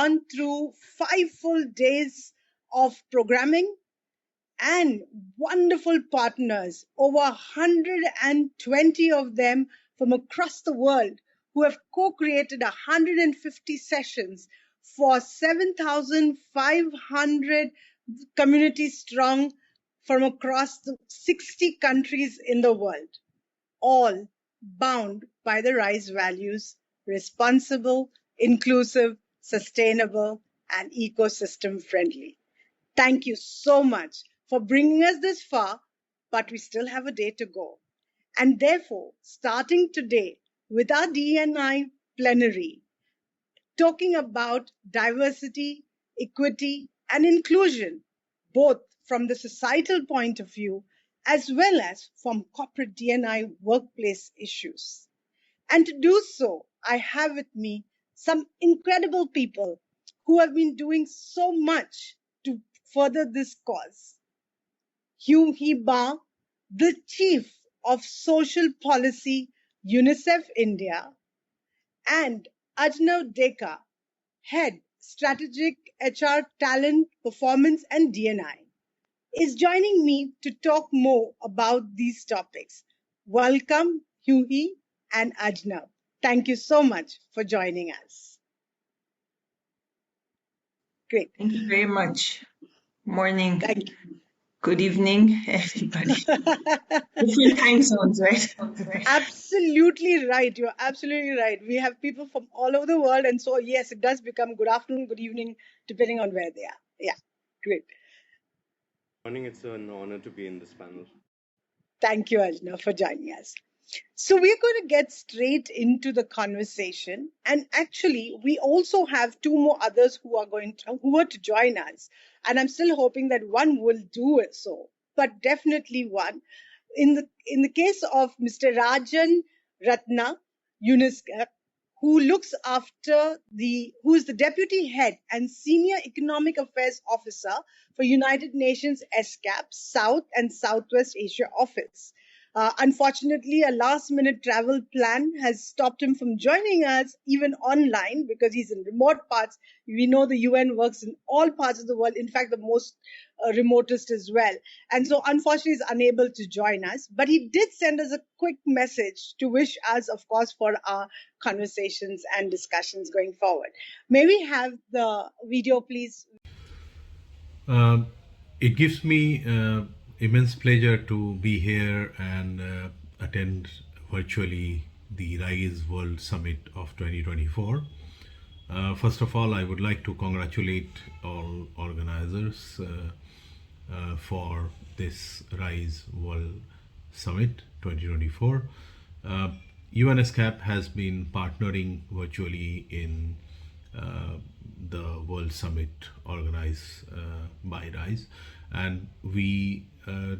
gone through 5 full days of programming and wonderful partners, over 120 of them from across the world, who have co-created 150 sessions for 7,500 communities strong from across the 60 countries in the world, all bound by the RISE values: responsible, inclusive, sustainable, and ecosystem friendly. Thank you so much for bringing us this far, but we still have a day to go. And therefore, starting today with our DEI plenary, talking about diversity, equity, and inclusion, both from the societal point of view as well as from corporate D&I workplace issues. And to do so, I have with me some incredible people who have been doing so much to further this cause. Hugh Ba, the Chief of Social Policy, UNICEF India, and Ajnav Deka, Head Strategic HR Talent, Performance and D&I, is joining me to talk more about these topics. Welcome, Hugh and Ajnav. Thank you so much for joining us. Great. Thank you very much. Morning. Thank you. Good evening, everybody. Different time zones, right? Absolutely right. You're absolutely right. We have people from all over the world. And so, yes, it does become good afternoon, good evening, depending on where they are. Yeah, great. Morning, it's an honor to be in this panel. Thank you, Ajna, for joining us. So we're going to get straight into the conversation. And actually, we also have two more others who are to join us. And I'm still hoping that one will do it so, but definitely one. In the case of Mr. Rajan Ratna, UNICEF, who is the Deputy Head and Senior Economic Affairs Officer for United Nations ESCAP South and Southwest Asia Office. Unfortunately, a last-minute travel plan has stopped him from joining us, even online, because he's in remote parts. We know the UN works in all parts of the world, in fact, the most remotest as well. And so, unfortunately, he's unable to join us. But he did send us a quick message to wish us, of course, for our conversations and discussions going forward. May we have the video, please? It gives me immense pleasure to be here and attend virtually the RISE World Summit of 2024. First of all, I would like to congratulate all organizers for this RISE World Summit 2024. UNESCAP has been partnering virtually in the World Summit organized by RISE, and we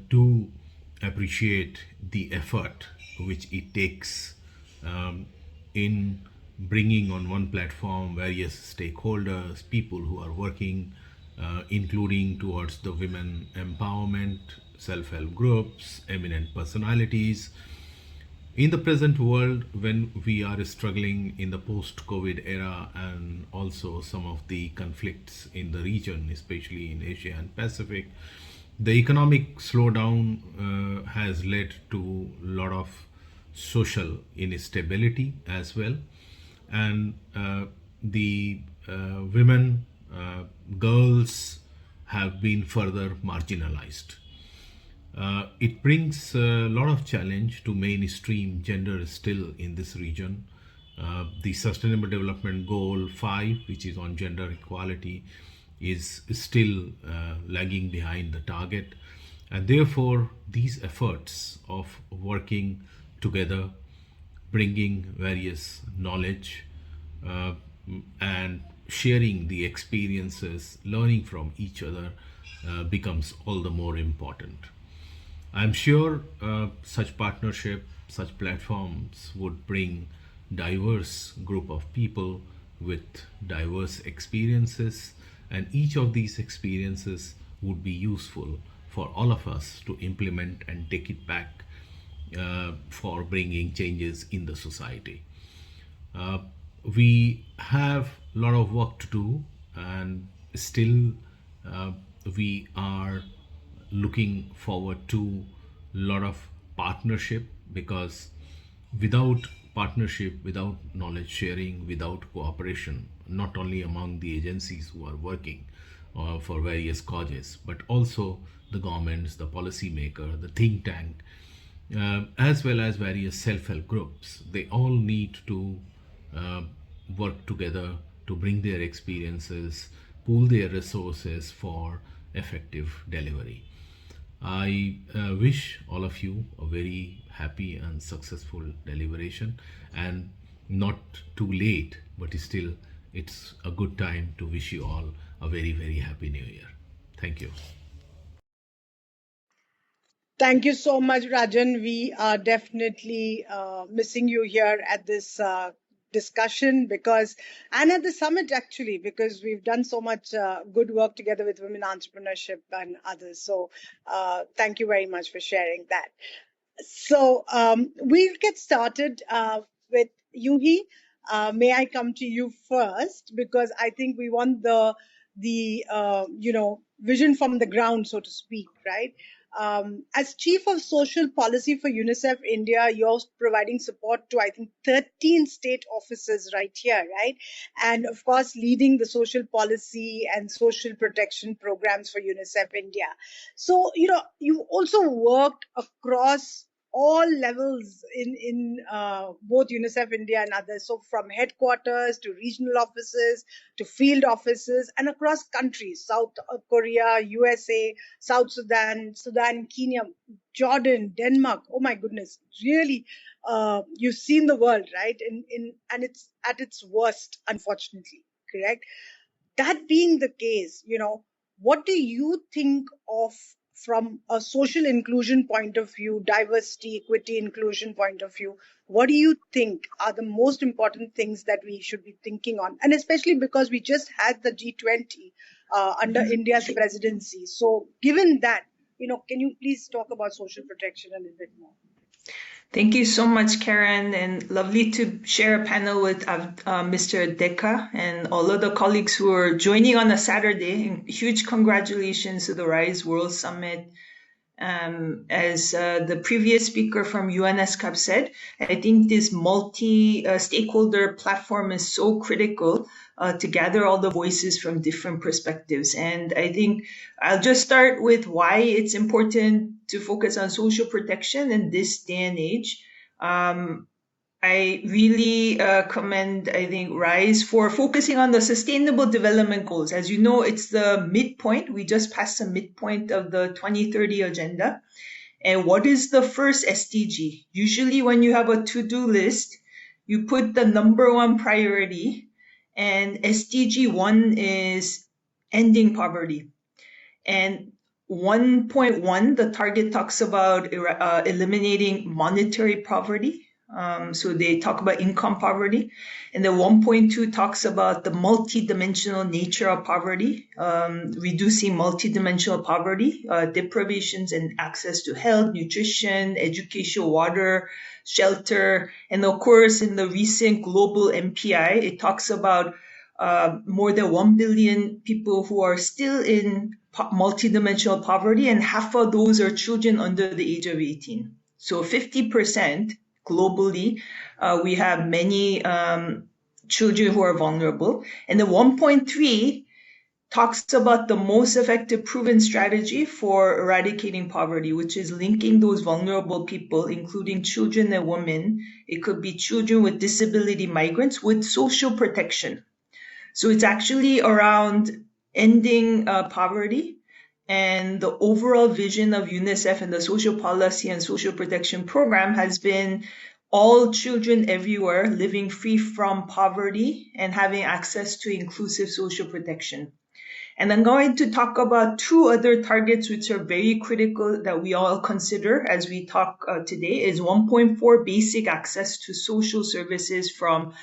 do appreciate the effort which it takes in bringing on one platform various stakeholders, people who are working, including towards the women empowerment, self-help groups, eminent personalities. In the present world, when we are struggling in the post-COVID era and also some of the conflicts in the region, especially in Asia and Pacific, the economic slowdown has led to a lot of social instability as well. And the women, girls have been further marginalized. It brings a lot of challenge to mainstream gender still in this region. The Sustainable Development Goal 5, which is on gender equality, is still lagging behind the target. And therefore, these efforts of working together, bringing various knowledge and sharing the experiences, learning from each other becomes all the more important. I'm sure such partnership, such platforms would bring diverse group of people with diverse experiences, and each of these experiences would be useful for all of us to implement and take it back for bringing changes in the society. we have a lot of work to do, and still uh, we are looking forward to a lot of partnership, because without partnership, without knowledge sharing, without cooperation, not only among the agencies who are working for various causes, but also the governments, the policymaker, the think tank, as well as various self-help groups, they all need to uh, work together to bring their experiences, pool their resources for effective delivery. I wish all of you a very happy and successful deliberation, and not too late, but still it's a good time to wish you all a very, very happy new year. Thank you. Thank you so much, Rajan. We are definitely missing you here at this discussion and at the summit actually, because we've done so much good work together with women entrepreneurship and others. So thank you very much for sharing that. So we'll get started with Yuhi. May I come to you first, because I think we want the vision from the ground, so to speak, right? As Chief of Social Policy for UNICEF India, you're providing support to, I think, 13 state offices right here, right? And of course, leading the social policy and social protection programs for UNICEF India. So, you've also worked across all levels in both UNICEF India and others. So from headquarters to regional offices to field offices and across countries, South Korea, USA, South Sudan, Kenya, Jordan, Denmark. Oh my goodness, really, you've seen the world, right? And it's at its worst, unfortunately, correct? That being the case, what do you think of from a social inclusion point of view, diversity, equity, inclusion point of view? What do you think are the most important things that we should be thinking on? And especially because we just had the G20 under India's presidency. So given that, can you please talk about social protection a little bit more? Thank you so much, Karen, and lovely to share a panel with Mr. Deka and all of the colleagues who are joining on a Saturday. And huge congratulations to the RISE World Summit. As the previous speaker from UNESCAP said, I think this multi-stakeholder platform is so critical to gather all the voices from different perspectives. And I think I'll just start with why it's important to focus on social protection in this day and age. I really commend, I think, RISE for focusing on the Sustainable Development Goals. As you know, it's the midpoint. We just passed the midpoint of the 2030 agenda. And what is the first SDG? Usually when you have a to-do list, you put the number one priority, and SDG 1 is ending poverty. And 1.1, the target talks about eliminating monetary poverty. So they talk about income poverty. And then 1.2 talks about the multidimensional nature of poverty, reducing multidimensional poverty, deprivations and access to health, nutrition, education, water, shelter. And of course, in the recent global MPI, it talks about more than 1 billion people who are still in multidimensional poverty, and half of those are children under the age of 18. So 50% globally, we have many children who are vulnerable. And the 1.3 talks about the most effective proven strategy for eradicating poverty, which is linking those vulnerable people, including children and women. It could be children with disability, migrants, with social protection. So it's actually around ending poverty. And the overall vision of UNICEF and the social policy and social protection program has been all children everywhere living free from poverty and having access to inclusive social protection. And I'm going to talk about two other targets which are very critical that we all consider as we talk today. Is 1.4, basic access to social services from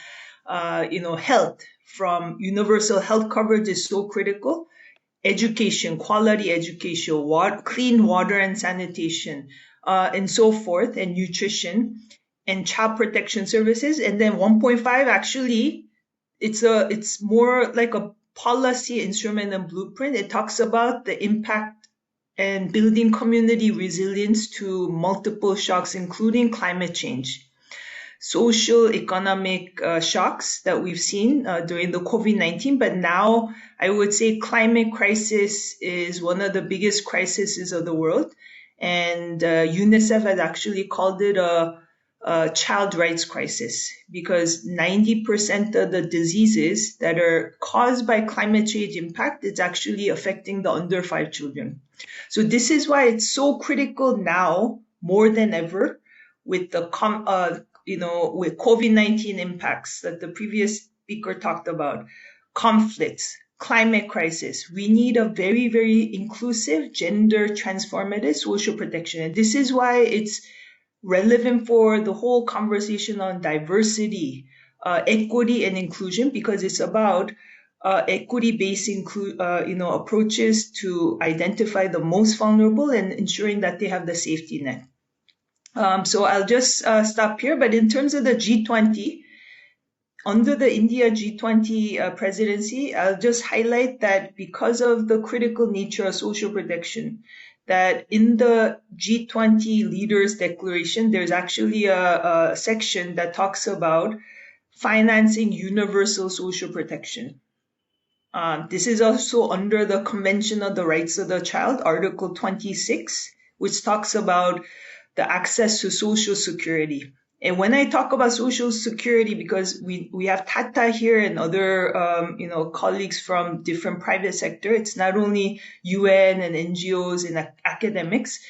health, from universal health coverage is so critical. Education, quality education, clean water and sanitation, and so forth, and nutrition, and child protection services. And then 1.5 actually it's more like a policy instrument and blueprint. It talks about the impact and building community resilience to multiple shocks, including climate change, social economic shocks that we've seen during the COVID-19. But now I would say climate crisis is one of the biggest crises of the world. And UNICEF has actually called it a child rights crisis, because 90% of the diseases that are caused by climate change impact, it's actually affecting the under 5 children. So this is why it's so critical now more than ever, with the with COVID-19 impacts that the previous speaker talked about, conflicts, climate crisis. We need a very, very inclusive, gender transformative social protection. And this is why it's relevant for the whole conversation on diversity, equity, and inclusion, because it's about equity-based approaches to identify the most vulnerable and ensuring that they have the safety net. So I'll just stop here. But in terms of the G20, under the India G20 presidency, I'll just highlight that because of the critical nature of social protection, that in the G20 Leaders Declaration, there's actually a section that talks about financing universal social protection. This is also under the Convention on the Rights of the Child, Article 26, which talks about the access to social security. And when I talk about social security, because we have Tata here and other colleagues from different private sector, it's not only UN and NGOs and academics.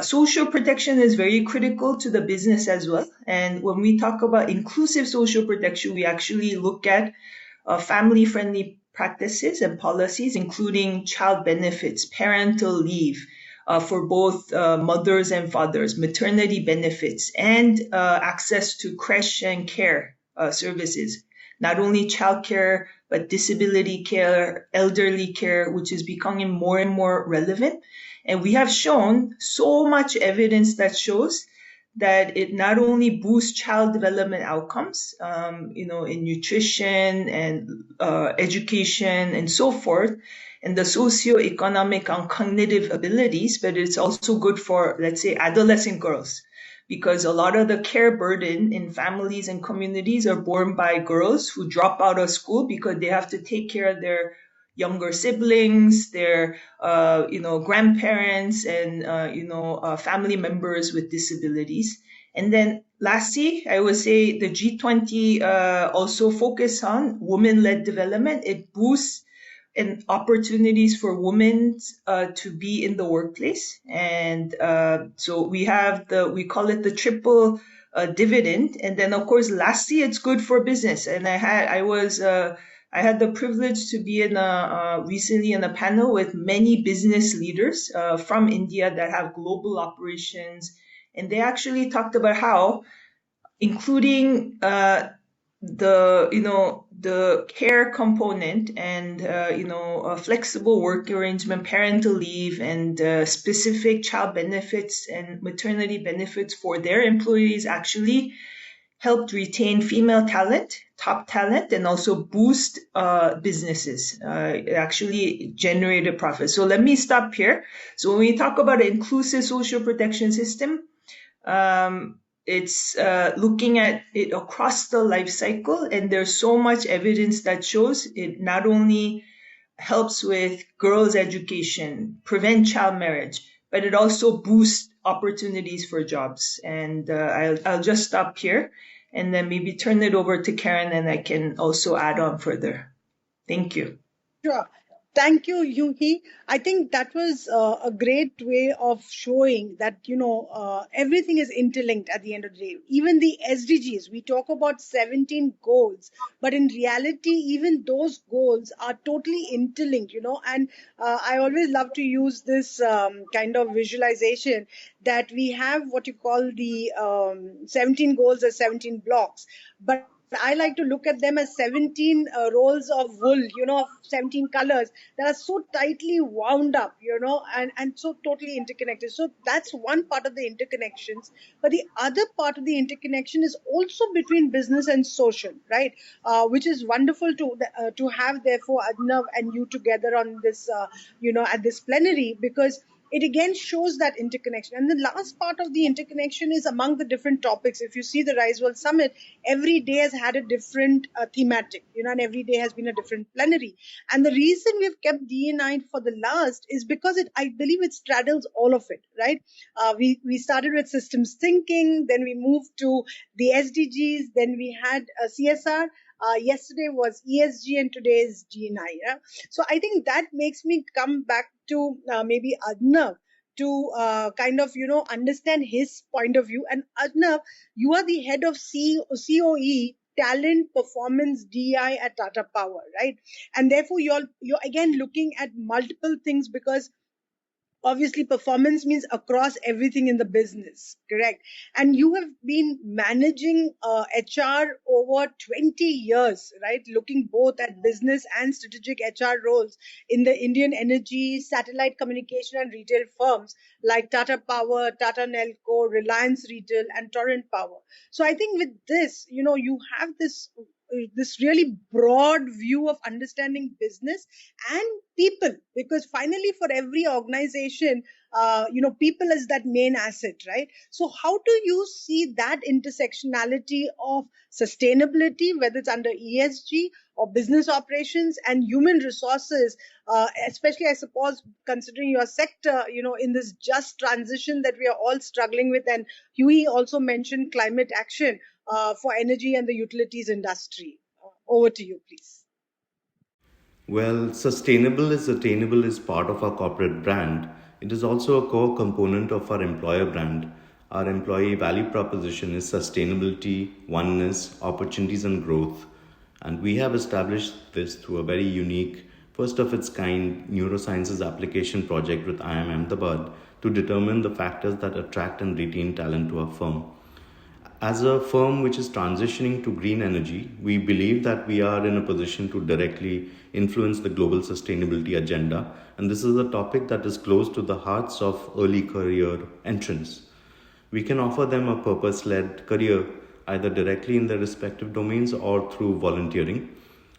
Social protection is very critical to the business as well. And when we talk about inclusive social protection, we actually look at family-friendly practices and policies, including child benefits, parental leave, for both mothers and fathers, maternity benefits, and access to creche and care services. Not only childcare, but disability care, elderly care, which is becoming more and more relevant. And we have shown so much evidence that shows that it not only boosts child development outcomes, in nutrition and education and so forth, and the socioeconomic and cognitive abilities, but it's also good for, let's say, adolescent girls, because a lot of the care burden in families and communities are borne by girls who drop out of school because they have to take care of their younger siblings, their grandparents, and family members with disabilities. And then lastly, I would say the G20 also focus on women-led development. It boosts and opportunities for women to be in the workplace. And so we call it the triple dividend. And then of course, lastly, it's good for business. And I had the privilege to be recently in a panel with many business leaders from India that have global operations. And they actually talked about how, including the care component and a flexible work arrangement, parental leave, and specific child benefits and maternity benefits for their employees actually helped retain female talent, top talent, and also boost businesses. It actually generated profit. So let me stop here. So when we talk about an inclusive social protection system, it's looking at it across the life cycle, and there's so much evidence that shows it not only helps with girls' education, prevent child marriage, but it also boosts opportunities for jobs. And I'll just stop here and then maybe turn it over to Karen, and I can also add on further. Thank you. Sure. Thank you, Yuhi. I think that was a great way of showing that, everything is interlinked at the end of the day. Even the SDGs, we talk about 17 goals, but in reality, even those goals are totally interlinked, and I always love to use this kind of visualization that we have what you call the 17 goals as 17 blocks, but I like to look at them as 17 rolls of wool, of 17 colors that are so tightly wound up, and so totally interconnected. So that's one part of the interconnections. But the other part of the interconnection is also between business and social, right? Which is wonderful to have, therefore, Adnav and you together on this, at this plenary, because it again shows that interconnection. And the last part of the interconnection is among the different topics. If you see the Rise World Summit, every day has had a different thematic, and every day has been a different plenary. And the reason we've kept DE9 for the last is because I believe it straddles all of it, right? We started with systems thinking, then we moved to the SDGs, then we had CSR. Yesterday was ESG, and today is DE9. Yeah? So I think that makes me come back to maybe Adnav to kind of, understand his point of view. And Adnav, you are the head of COE, Talent Performance DI at Tata Power, right? And therefore, you're again looking at multiple things, because obviously performance means across everything in the business, correct? And you have been managing HR over 20 years, right? Looking both at business and strategic HR roles in the Indian energy, satellite communication and retail firms like Tata Power, Tata Nelco, Reliance Retail and Torrent Power. So I think with this, you have this really broad view of understanding business and people, because finally for every organization, people is that main asset, right? So how do you see that intersectionality of sustainability, whether it's under ESG or business operations and human resources, especially I suppose considering your sector, in this just transition that we are all struggling with? And Huey also mentioned climate action for energy and the utilities industry. Over to you, please. Well, sustainable is attainable is part of our corporate brand. It is also a core component of our employer brand. Our employee value proposition is sustainability, oneness, opportunities, and growth. And we have established this through a very unique, first of its kind neurosciences application project with IIM Ahmedabad to determine the factors that attract and retain talent to our firm. As a firm which is transitioning to green energy, we believe that we are in a position to directly influence the global sustainability agenda, and this is a topic that is close to the hearts of early career entrants. We can offer them a purpose-led career either directly in their respective domains or through volunteering.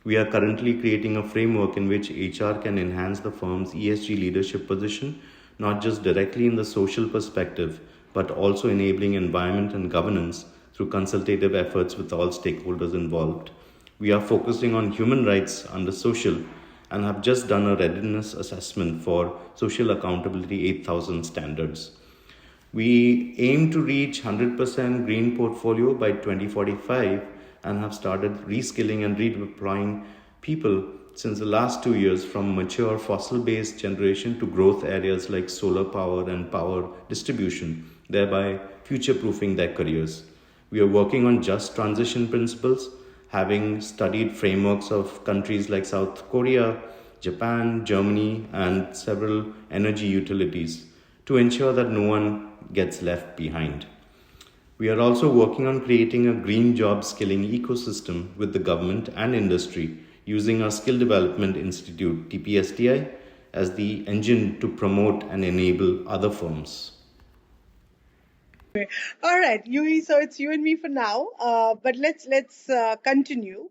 We are currently creating a framework in which HR can enhance the firm's ESG leadership position, not just directly in the social perspective, but also enabling environment and governance through consultative efforts with all stakeholders involved. We are focusing on human rights under social and have just done a readiness assessment for Social Accountability 8000 standards. We aim to reach 100% green portfolio by 2045 and have started reskilling and redeploying people since the last 2 years from mature fossil-based generation to growth areas like solar power and power distribution, thereby future-proofing their careers. We are working on just transition principles, having studied frameworks of countries like South Korea, Japan, Germany, and several energy utilities to ensure that no one gets left behind. We are also working on creating a green job skilling ecosystem with the government and industry using our Skill Development Institute, TPSTI, as the engine to promote and enable other firms. All right, Yui. So it's you and me for now. But let's continue.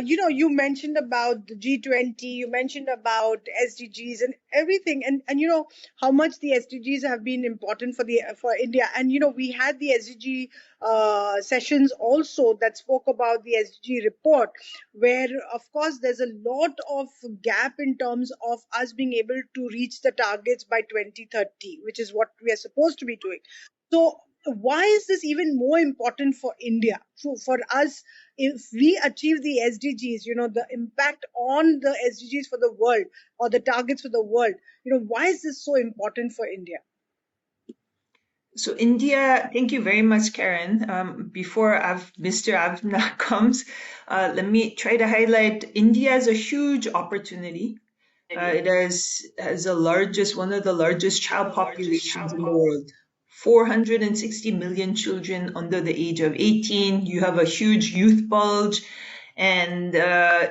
You mentioned about the G20. You mentioned about SDGs and everything, and how much the SDGs have been important for India. And we had the SDG sessions also that spoke about the SDG report, where of course there's a lot of gap in terms of us being able to reach the targets by 2030, which is what we are supposed to be doing. So why is this even more important for India? So for us, if we achieve the SDGs, the impact on the SDGs for the world or the targets for the world, why is this so important for India? So India, thank you very much, Karen. Before Mr. Avna comes, let me try to highlight India as a huge opportunity. It has one of the largest child populations in the world. 460 million children under the age of 18. You have a huge youth bulge. And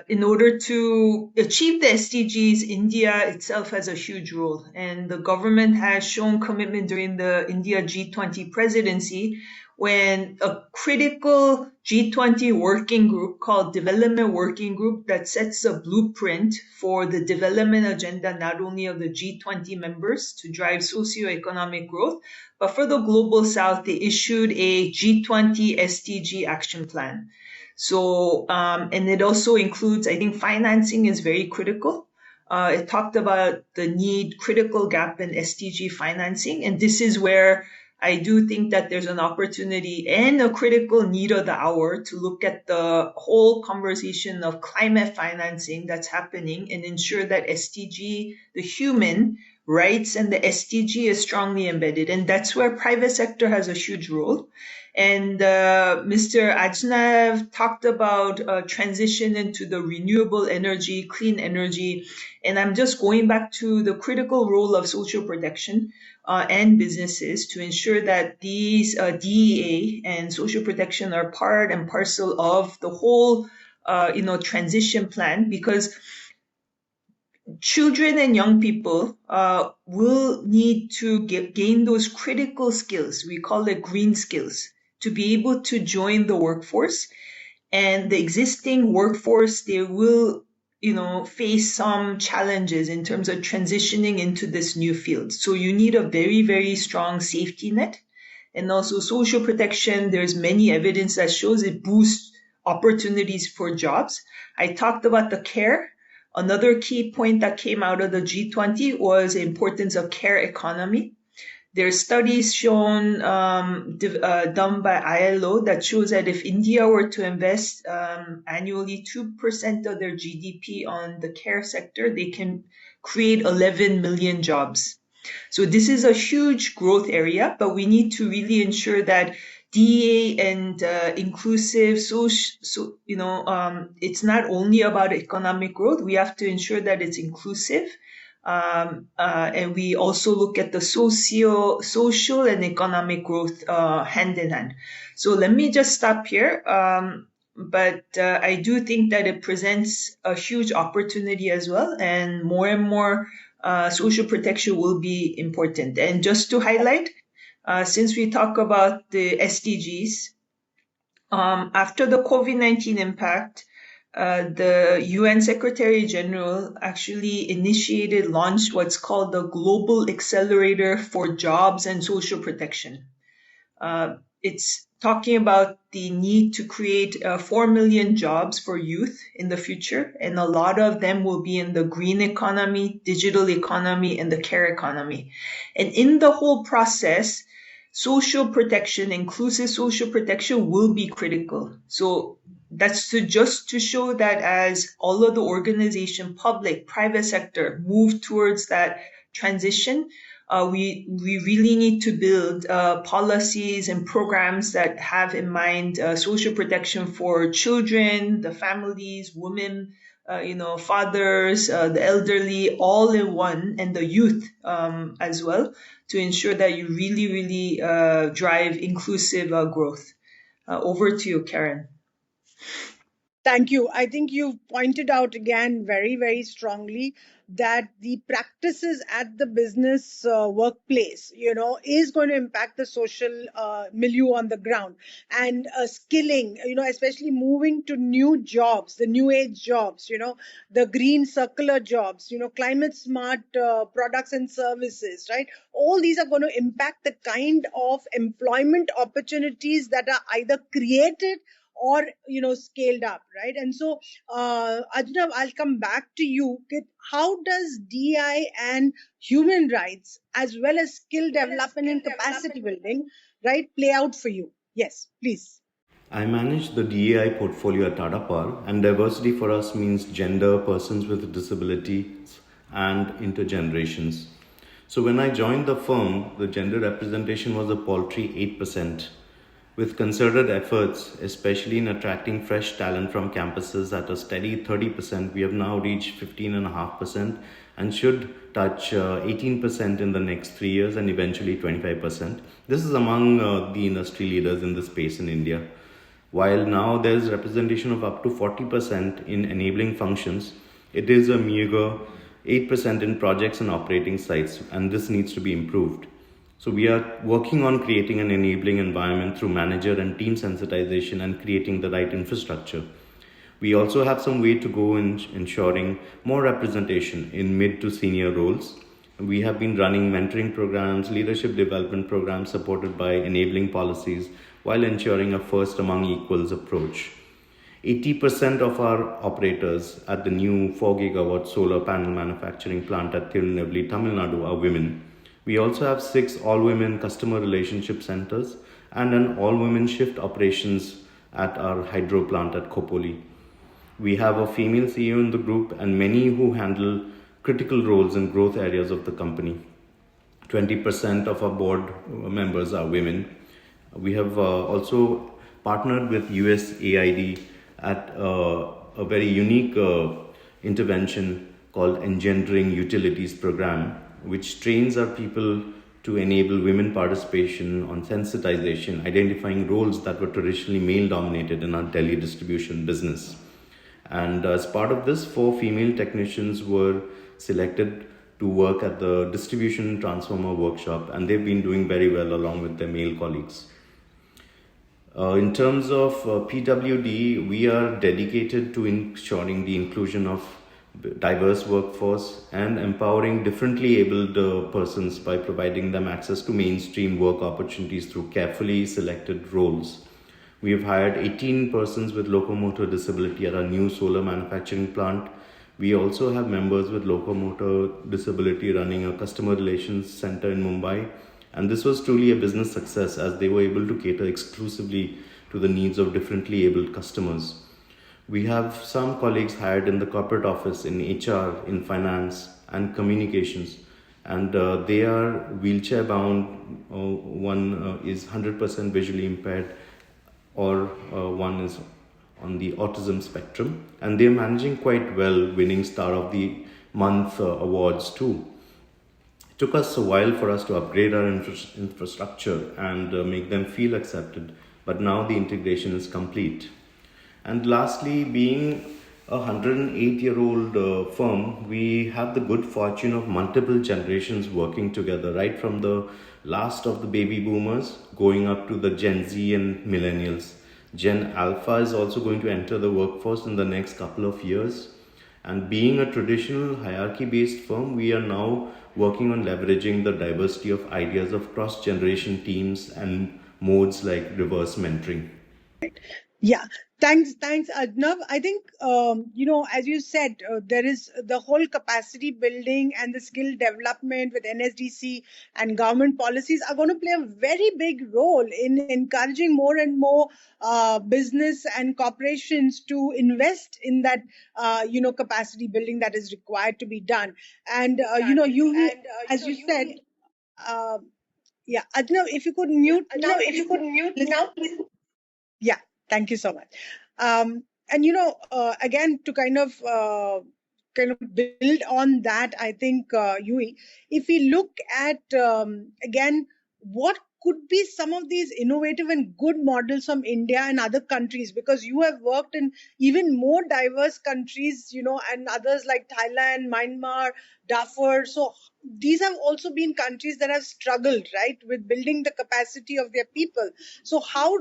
in order to achieve the SDGs, India itself has a huge role. And the government has shown commitment during the India G20 presidency when a critical G20 working group called Development Working Group that sets a blueprint for the development agenda not only of the G20 members to drive socioeconomic growth, but for the Global South, they issued a G20 SDG action plan. So, and it also includes, I think financing is very critical. It talked about the critical gap in SDG financing. And this is where I do think that there's an opportunity and a critical need of the hour to look at the whole conversation of climate financing that's happening and ensure that SDG, the human rights and the SDG is strongly embedded. And that's where private sector has a huge role. And Mr. Ajnav talked about transition into the renewable energy, clean energy. And I'm just going back to the critical role of social protection and businesses to ensure that these DEA and social protection are part and parcel of the whole, transition plan, because children and young people will need to gain those critical skills. We call it green skills, to be able to join the workforce. And the existing workforce, they will, face some challenges in terms of transitioning into this new field. So you need a very, very strong safety net. And also social protection, there's many evidence that shows it boosts opportunities for jobs. I talked about the care. Another key point that came out of the G20 was the importance of care economy. There are studies shown done by ILO that shows that if India were to invest annually 2% of their GDP on the care sector, they can create 11 million jobs. So this is a huge growth area, but we need to really ensure that DEA and inclusive, it's not only about economic growth. We have to ensure that it's inclusive. And we also look at the social and economic growth hand in hand. So let me just stop here. But I do think that it presents a huge opportunity as well, and more social protection will be important. And just to highlight, since we talk about the SDGs, after the COVID-19 impact, the UN Secretary General actually launched what's called the Global Accelerator for Jobs and Social Protection. It's talking about the need to create 4 million jobs for youth in the future, and a lot of them will be in the green economy, digital economy, and the care economy. And in the whole process, social protection, inclusive social protection will be critical. So that's just to show that as all of the organization, public, private sector, move towards that transition, we really need to build policies and programs that have in mind social protection for children, the families, women, fathers, the elderly, all in one, and the youth as well, to ensure that you really drive inclusive growth. Over to you, Karen. Thank you. I think you pointed out again very, very strongly that the practices at the business workplace, is going to impact the social milieu on the ground. And skilling, especially moving to new jobs, the new age jobs, the green circular jobs, climate smart products and services, right? All these are going to impact the kind of employment opportunities that are either created or scaled up, right? And so Ajnav, I'll come back to you. How does DEI and human rights as well as skill development and capacity building, right, play out for you? Yes, please. I manage the DEI portfolio at Tata Power, and diversity for us means gender, persons with disabilities, and intergenerations. So when I joined the firm, the gender representation was a paltry 8%. With concerted efforts, especially in attracting fresh talent from campuses at a steady 30%, we have now reached 15.5% and should touch 18% in the next 3 years and eventually 25%. This is among the industry leaders in the space in India. While now there is representation of up to 40% in enabling functions, it is a meager 8% in projects and operating sites, and this needs to be improved. So we are working on creating an enabling environment through manager and team sensitization and creating the right infrastructure. We also have some way to go in ensuring more representation in mid to senior roles. We have been running mentoring programs, leadership development programs supported by enabling policies while ensuring a first among equals approach. 80% of our operators at the new 4 gigawatt solar panel manufacturing plant at Tirunelveli, Tamil Nadu are women. We also have 6 all-women customer relationship centers and an all-women shift operations at our hydro plant at Khopoli. We have a female CEO in the group and many who handle critical roles in growth areas of the company. 20% of our board members are women. We have also partnered with USAID at a very unique intervention called Engendering Utilities Program, which trains our people to enable women participation on sensitization, identifying roles that were traditionally male dominated in our Delhi distribution business. And as part of this, 4 female technicians were selected to work at the distribution transformer workshop, and they've been doing very well along with their male colleagues. In terms of PWD, we are dedicated to ensuring the inclusion of diverse workforce and empowering differently abled persons by providing them access to mainstream work opportunities through carefully selected roles. We have hired 18 persons with locomotor disability at our new solar manufacturing plant. We also have members with locomotor disability running a customer relations center in Mumbai. And this was truly a business success as they were able to cater exclusively to the needs of differently abled customers. We have some colleagues hired in the corporate office, in HR, in finance, and communications. And they are wheelchair bound. One is 100% visually impaired, or one is on the autism spectrum. And they're managing quite well, winning Star of the Month awards too. It took us a while for us to upgrade our infrastructure and make them feel accepted, but now the integration is complete. And lastly, being a 108-year-old firm, we have the good fortune of multiple generations working together, right from the last of the baby boomers going up to the Gen Z and millennials. Gen Alpha is also going to enter the workforce in the next couple of years. And being a traditional hierarchy-based firm, we are now working on leveraging the diversity of ideas of cross-generation teams and modes like reverse mentoring. Yeah, thanks, Adnav. I think, as you said, there is the whole capacity building and the skill development with NSDC and government policies are going to play a very big role in encouraging more and more business and corporations to invest in that, capacity building that is required to be done. And, as you said, Adnav, if you could mute now, please. Yeah, thank you so much. Again, to kind of build on that, I think, Yui, if we look at, again, what could be some of these innovative and good models from India and other countries, because you have worked in even more diverse countries, and others like Thailand, Myanmar, Darfur. So these have also been countries that have struggled, right, with building the capacity of their people. So how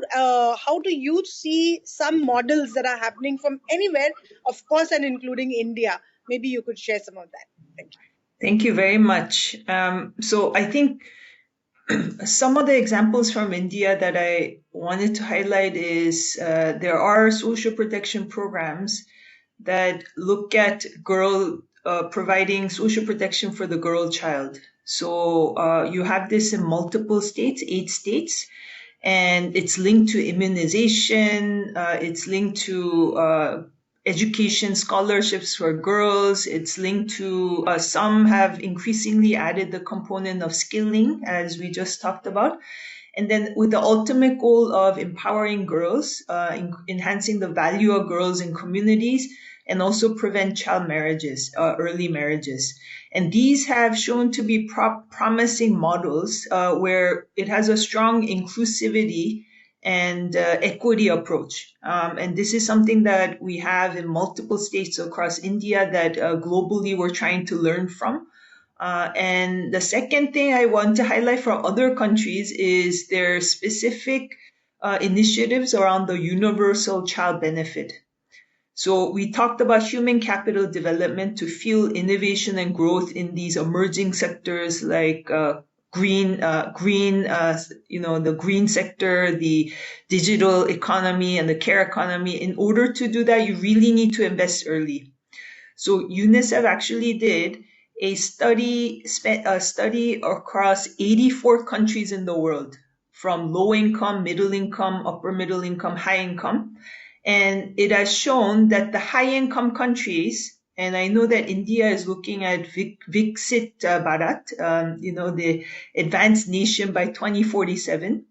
do you see some models that are happening from anywhere, of course, and including India? Maybe you could share some of that. Thank you. Thank you very much. So I think some of the examples from India that I wanted to highlight is there are social protection programs that look at providing social protection for the girl child. So you have this in multiple states, 8 states, and it's linked to immunization. It's linked to education scholarships for girls. It's linked to some have increasingly added the component of skilling, as we just talked about. And then with the ultimate goal of empowering girls, enhancing the value of girls in communities, and also prevent child marriages, early marriages. And these have shown to be promising models where it has a strong inclusivity and equity approach. And this is something that we have in multiple states across India that globally we're trying to learn from. And the second thing I want to highlight from other countries is their specific initiatives around the universal child benefit. So we talked about human capital development to fuel innovation and growth in these emerging sectors like the green sector, the digital economy, and the care economy. In order to do that, you really need to invest early. So UNICEF actually did a study across 84 countries in the world, from low income, middle income, upper middle income, high income. And it has shown that the high income countries, and I know that India is looking at Viksit Bharat, the advanced nation by 2047,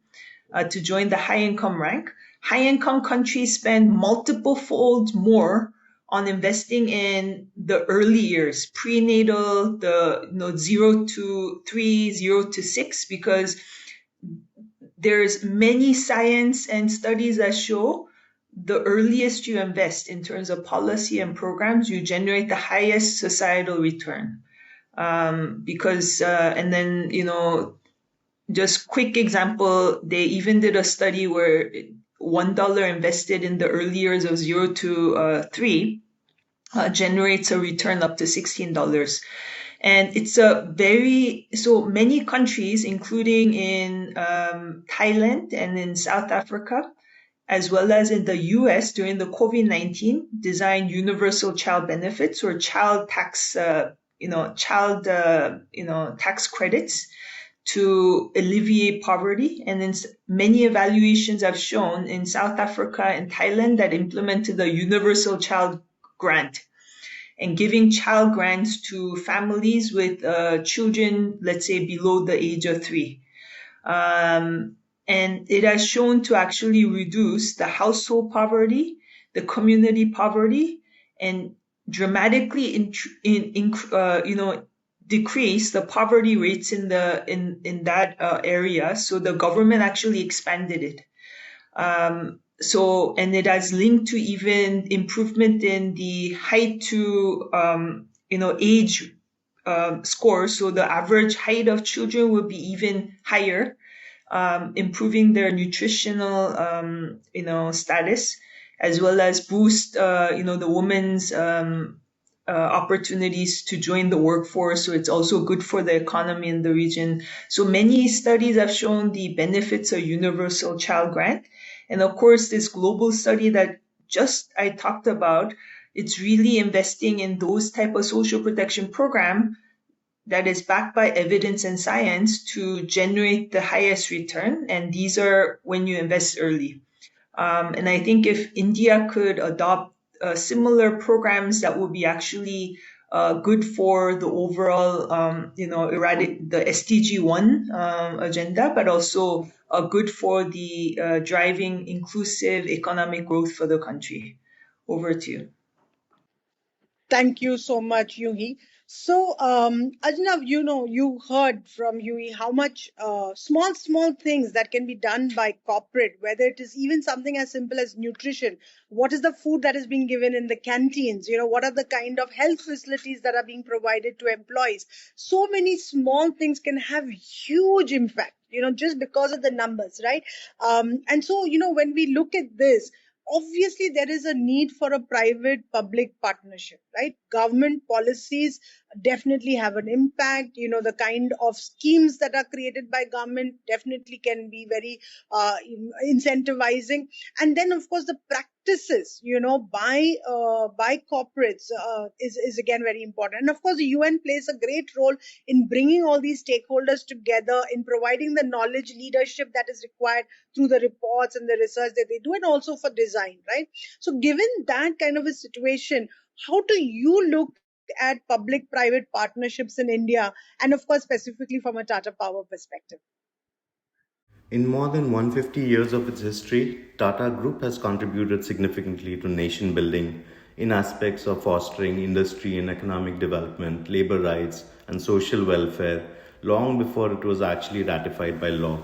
to join the high income rank. High income countries spend multiple fold more on investing in the early years, prenatal, the 0 to 3, 0 to 6, because there's many science and studies that show the earliest you invest in terms of policy and programs, you generate the highest societal return. Just quick example, they even did a study where $1 invested in the early years of 0 to 3 generates a return up to $16. And it's so many countries, including in Thailand and in South Africa, as well as in the US during the COVID-19, designed universal child benefits or child tax, tax credits to alleviate poverty. And then many evaluations have shown in South Africa and Thailand that implemented the universal child grant and giving child grants to families with children, let's say below the age of 3. And it has shown to actually reduce the household poverty, the community poverty, and dramatically decrease the poverty rates in that area. So the government actually expanded it. And it has linked to even improvement in the height to age score. So the average height of children will be even higher, improving their nutritional status, as well as boost the women's opportunities to join the workforce. So it's also good for the economy in the region. So many studies have shown the benefits of universal child grant. And of course, this global study that just I talked about, it's really investing in those type of social protection program that is backed by evidence and science to generate the highest return. And these are when you invest early. And I think if India could adopt similar programs, that would be actually good for the overall, the SDG 1 agenda, but also good for the driving inclusive economic growth for the country. Over to you. Thank you so much, Yuhi. So, Ajnav, you heard from Yuhi how much small things that can be done by corporate, whether it is even something as simple as nutrition. What is the food that is being given in the canteens? What are the kind of health facilities that are being provided to employees? So many small things can have huge impact, just because of the numbers, right? And so, when we look at this, obviously there is a need for a private public partnership, right? Government policies definitely have an impact. The kind of schemes that are created by government definitely can be very incentivizing. And then of course the practices by corporates is again very important. And of course the UN plays a great role in bringing all these stakeholders together, in providing the knowledge leadership that is required through the reports and the research that they do, and also for design, right? So given that kind of a situation, how do you look at public-private partnerships in India, and of course specifically from a Tata Power perspective? In more than 150 years of its history, Tata Group has contributed significantly to nation building in aspects of fostering industry and economic development, labor rights, and social welfare long before it was actually ratified by law.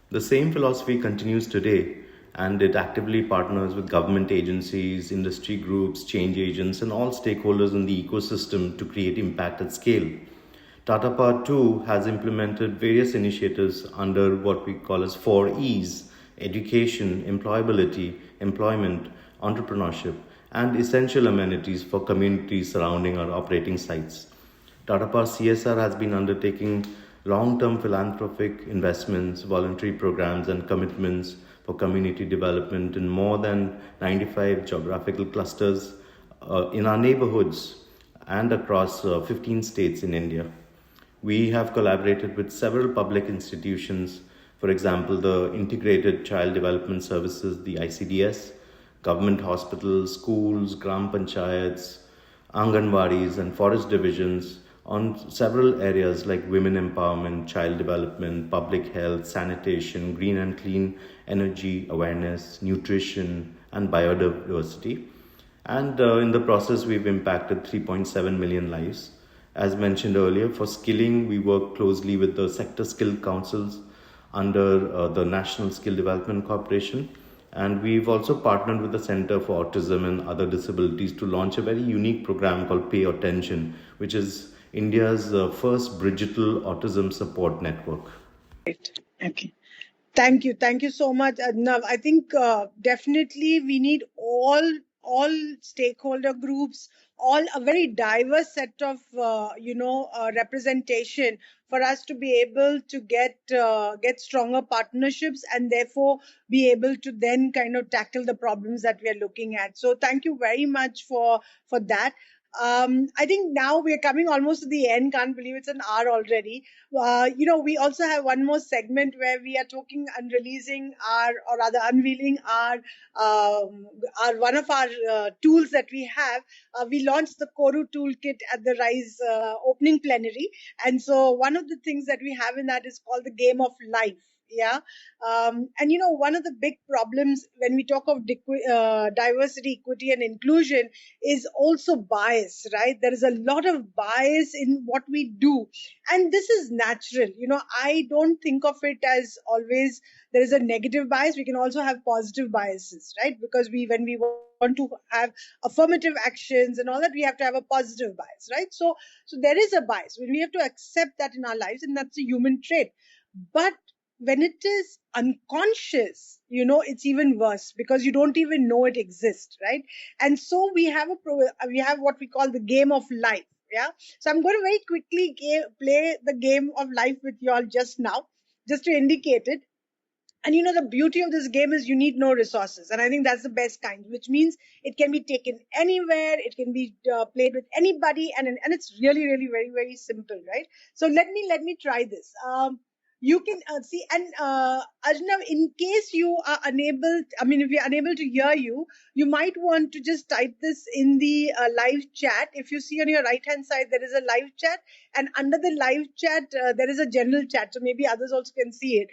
The same philosophy continues today, and it actively partners with government agencies, industry groups, change agents, and all stakeholders in the ecosystem to create impact at scale. Tata Power too has implemented various initiatives under what we call as 4 E's: education, employability, employment, entrepreneurship, and essential amenities for communities surrounding our operating sites. Tata Power CSR has been undertaking long term philanthropic investments, voluntary programs, and commitments for community development in more than 95 geographical clusters in our neighborhoods and across 15 states in India. We have collaborated with several public institutions, for example, the Integrated Child Development Services, the ICDS, government hospitals, schools, gram panchayats, anganwadis, and forest divisions on several areas like women empowerment, child development, public health, sanitation, green and clean energy awareness, nutrition, and biodiversity. And in the process, we've impacted 3.7 million lives. As mentioned earlier, for skilling, we work closely with the sector skill councils under the National Skill Development Corporation. And we've also partnered with the Center for Autism and Other Disabilities to launch a very unique program called Pay Attention, which is India's first digital autism support network. Right. Okay. Thank you. Thank you so much, Adnav. I think definitely we need all stakeholder groups, all a very diverse set of representation for us to be able to get stronger partnerships and therefore be able to then kind of tackle the problems that we are looking at. So thank you very much for that. I think now we're coming almost to the end. Can't believe it's an hour already. We also have one more segment where we are talking and releasing or rather unveiling our one of our tools that we have. We launched the Koru toolkit at the Rise opening plenary, and so one of the things that we have in that is called the game of life. Yeah. And one of the big problems when we talk of diversity, equity, and inclusion is also bias, right? There is a lot of bias in what we do. And this is natural. I don't think of it as always there is a negative bias. We can also have positive biases, right? Because when we want to have affirmative actions and all that, we have to have a positive bias, right? So there is a bias. We have to accept that in our lives, and that's a human trait. But when it is unconscious, it's even worse because you don't even know it exists, right? And so we have what we call the game of life. Yeah. So I'm going to very quickly play the game of life with you all just now, just to indicate it. And the beauty of this game is you need no resources. And I think that's the best kind, which means it can be taken anywhere. It can be played with anybody. And it's really, really very, very simple, right? So let me try this. You can see, and Arjuna, in case you are if you're unable to hear you, you might want to just type this in the live chat. If you see on your right hand side, there is a live chat, and under the live chat, there is a general chat. So maybe others also can see it.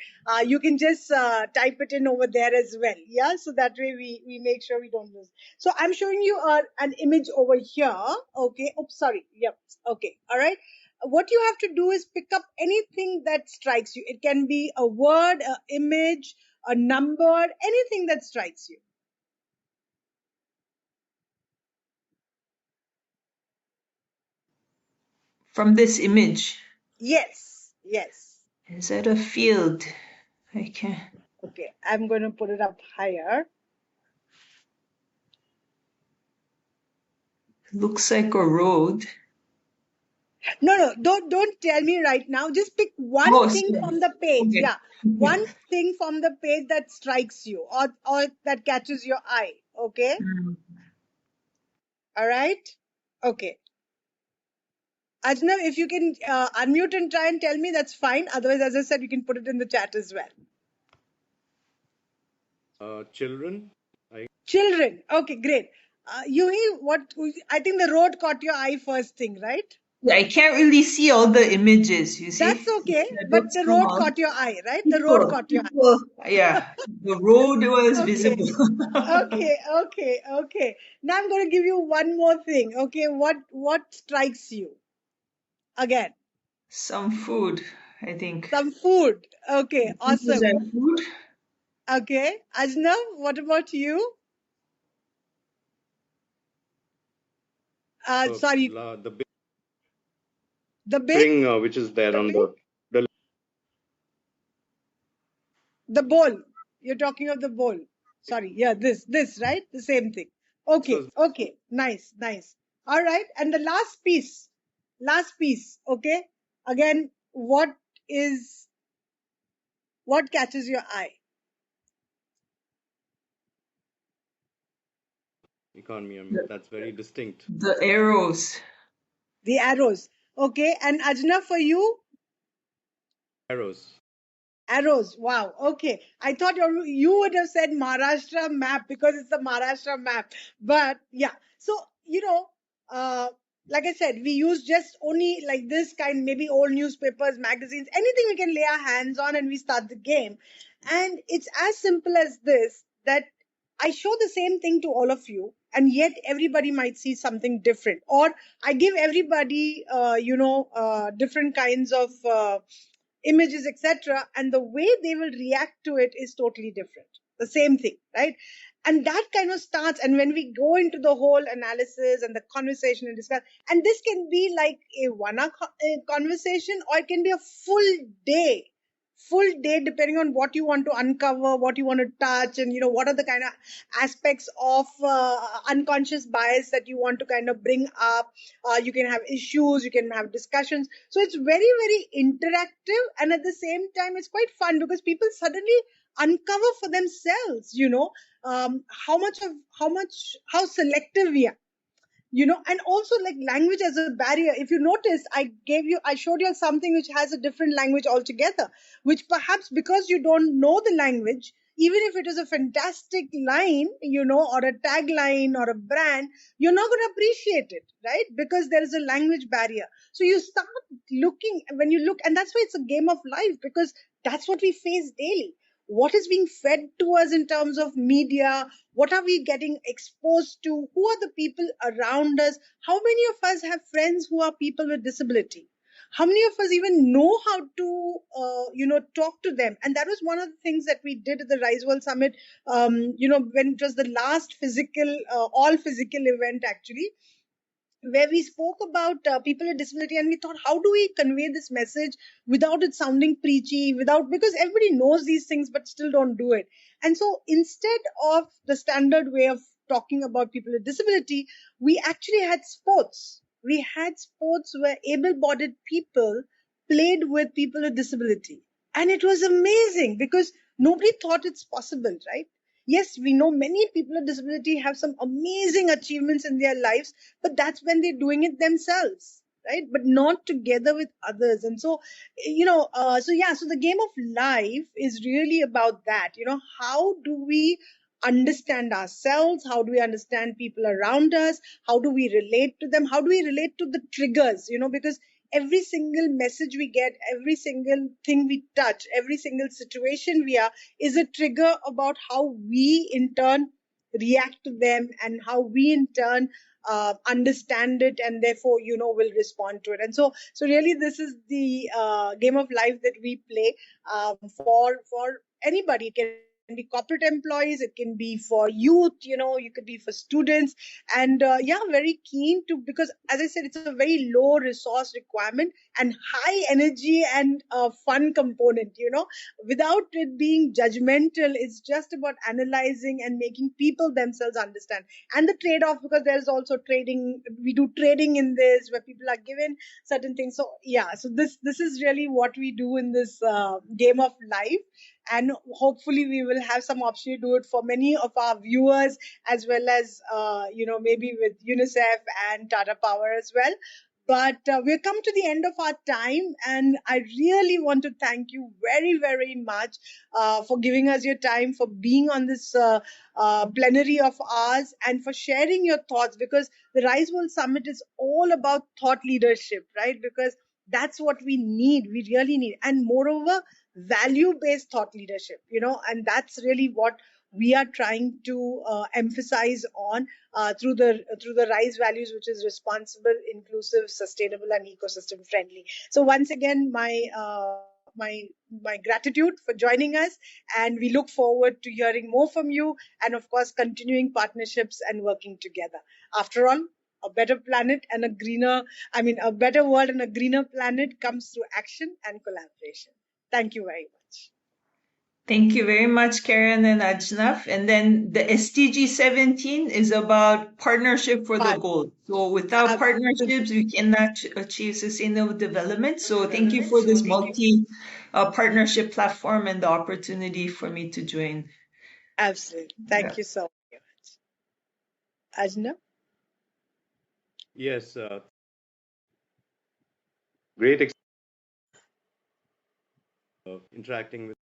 You can just type it in over there as well. Yeah. So that way we make sure we don't lose. So I'm showing you an image over here. Okay. Oops, sorry. Yep. Okay. All right. What you have to do is pick up anything that strikes you. It can be a word, an image, a number, anything that strikes you. From this image. Yes. Is that a field? I can't. Okay, I'm going to put it up higher. Looks like a road. No, don't tell me right now. Just pick one thing from the page. Okay. Yeah, one thing from the page that strikes you or that catches your eye. Okay. All right. Okay. Ajnav, if you can unmute and try and tell me, that's fine. Otherwise, as I said, you can put it in the chat as well. Children. Children. Okay, great. Yuhi, I think the road caught your eye first thing, right? Yeah, I can't really see all the images, you see. That's okay, It's a but bit the road small. caught your eye, right? The road caught your eye. Yeah, the road was Okay, visible. okay. Now I'm going to give you one more thing. Okay, what strikes you? Again, Some food, I think. some food. Okay, Is awesome. that food? Okay, Ajna, what about you? So Sorry, the big the big, string which is there on the the bowl. You're talking of the bowl. Sorry, yeah, this, right? The same thing. this was Okay, nice. All right, and the last piece. Okay, again, is what catches your eye? economy. I mean, The, that's very distinct. the arrows. The arrows. Okay, and Ajna, for you, Arrows. arrows. Wow. Okay. I thought you would have said Maharashtra map because it's the Maharashtra map. But yeah. So, uh, like I said, we use just only like this kind, maybe old newspapers, magazines, anything we can lay our hands on and we start the game. And it's as simple as this, that I show the same thing to all of you, and yet everybody might see something different. Or I give everybody, different kinds of images, etc. And the way they will react to it is totally different. The same thing, right? And that kind of starts, and when we go into the whole analysis and the conversation and discuss, and this can be like a one-hour conversation, or it can be a full day depending on what you want to uncover, what you want to touch, and what are the kind of aspects of unconscious bias that you want to kind of bring up. You can have issues, you can have discussions, so it's very very interactive, and at the same time it's quite fun because people suddenly uncover for themselves, how selective we are, and also like language as a barrier. If you notice, I showed you something which has a different language altogether, which perhaps because you don't know the language, even if it is a fantastic line, or a tagline or a brand, you're not going to appreciate it, right? Because there is a language barrier. So you start looking, when you look, and that's why it's a game of life, because that's what we face daily. What is being fed to us in terms of media? What are we getting exposed to? Who are the people around us? How many of us have friends who are people with disability? How many of us even know how to talk to them? And that was one of the things that we did at the Rise World Summit, when it was the last physical all physical event, actually, where we spoke about people with disability, and we thought, how do we convey this message without it sounding preachy, without, because everybody knows these things but still don't do it. And so instead of the standard way of talking about people with disability, we actually had sports. We had sports where able-bodied people played with people with disability, and it was amazing because nobody thought it's possible, right? Yes, we know many people with disability have some amazing achievements in their lives, but that's when they're doing it themselves, right? But not together with others. And so, so the game of life is really about that. How do we understand ourselves? How do we understand people around us? How do we relate to them? How do we relate to the triggers? Because every single message we get, every single thing we touch, every single situation we are, is a trigger about how we in turn react to them, and how we in turn understand it, and therefore will respond to it. And so really this is the game of life that we play, for anybody. It can be corporate employees, it can be for youth, you could be for students. And very keen to, because as I said, it's a very low resource requirement and high energy and fun component, without it being judgmental. It's just about analyzing and making people themselves understand, and the trade-off, because there's also trading. We do trading in this, where people are given certain things. So yeah, so this is really what we do in this game of life. And hopefully we will have some option to do it for many of our viewers, as well as maybe with UNICEF and Tata Power as well. But we've come to the end of our time, and I really want to thank you very, very much for giving us your time, for being on this plenary of ours, and for sharing your thoughts, because the Rise World Summit is all about thought leadership, right? Because that's what we need. We really need. And moreover, value-based thought leadership, and that's really what we are trying to emphasize on through the Rise values, which is responsible, inclusive, sustainable, and ecosystem friendly. So once again, my gratitude for joining us, and we look forward to hearing more from you, and of course continuing partnerships and working together. After all, a better planet and a better world and a greener planet comes through action and collaboration. Thank you very much. Thank you very much, Karen and Ajnaf. And then the SDG 17 is about partnership for the Fine. goal. So without partnerships, we cannot achieve sustainable development. So thank you for this partnership platform and the opportunity for me to join. Absolutely. Thank you so much. Ajna? Yes, great interacting with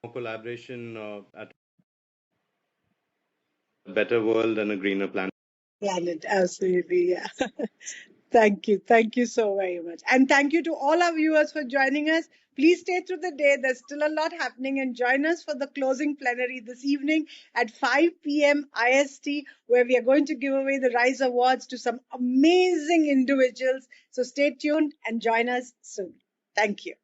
more collaboration at a better world and a greener planet. Planet, absolutely. Yeah. Thank you. Thank you so very much. And thank you to all our viewers for joining us. Please stay through the day. There's still a lot happening, and join us for the closing plenary this evening at 5 p.m. IST, where we are going to give away the Rise Awards to some amazing individuals. So stay tuned and join us soon. Thank you.